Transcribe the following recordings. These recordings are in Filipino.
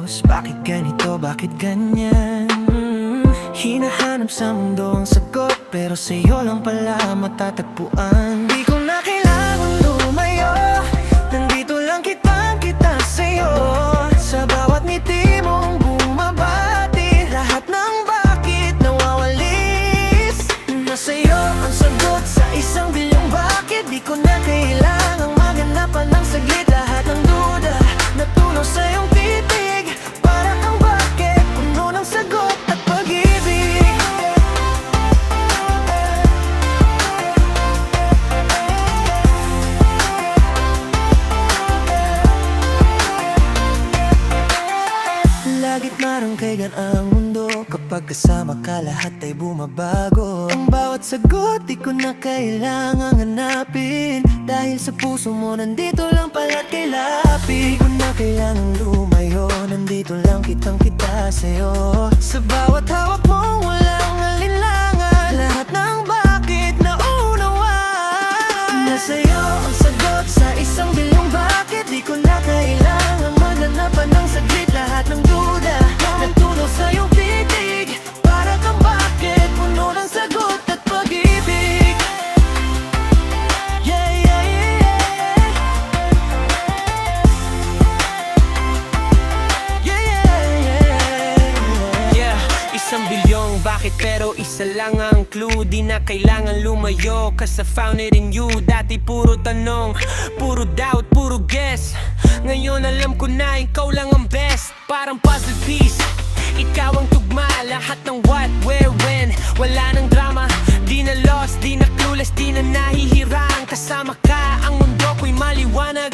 Diyos, bakit ganito, bakit ganyan? Hinahanap sa mundo ang sagot, pero sa'yo lang pala matatagpuan. Di ko na kailangan lumayo, nandito lang kitang-kita sa'yo. Sa bawat ngiti mong bumabati, lahat ng bakit nawawalis. Nasa'yo ang sagot sa isang bilyong bakit. Di ko na kailangang maganapan ng saglit, lahat ng duda natunaw sa iyong titig. Para kang bakit, puno ng sagot at pag-ibig. Lagit marang kaigan ang mundo, kapag kasama ka lahat ay bumabago. Ang bawat sagot di ko na kailangang hanapin, dahil sa puso mo nandito lang pala't kay lapid. Di ko na kailangang lumayo, nandito lang kitang-kita sa'yo. Sa bawat hawak mong walang alinlangan, lahat ng bakit naunawaan. Nasa'yo ang sagot sa isang bilyong bakit. Di ko na kailangang maghanapan ng saglit, lahat ng duda natunaw sa iyong titig. Para kang bakit, puno ng sagot at pag-ibig. Yeah, yeah, yeah. Yeah, yeah, yeah. Yeah, isang bilyong bakit pero isa lang ang clue. Di na kailangan lumayo, cause I found it in you. Dati puro tanong, puro doubt, puro guess. Ngayon alam ko na ikaw lang ang best. Parang puzzle piece, ikaw ang tugma. Lahat ng what, where, when. Wala nang drama, di na lost, di na clueless, di na nahihirang. Kasama ka, ang mundo ko'y maliwanag.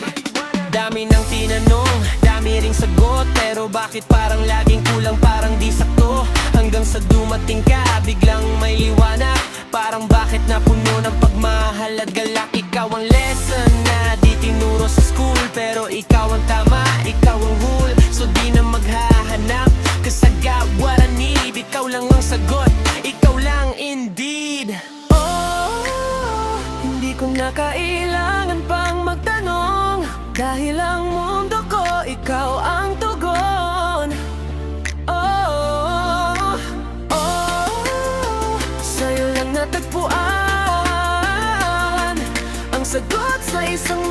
Dami ng tinanong, dami ring sagot, pero bakit parang laging kulang, parang di sakto. Hanggang sa dumating ka, biglang may liwanag. Parang bakit napuno ng pagmahal at galak. Ikaw ang lesson na di tinuro sa school, pero ikaw ang tama, ikaw ang rule. So di na maghahanap, cause I got what I need. Ikaw lang ang sagot, ikaw lang indeed. Oh, hindi ko na kailangan pang magtanong, dahil ang mundo ko, ikaw ang tugon. Oh, oh, sa'yo lang natagpuan ang sagot sa isang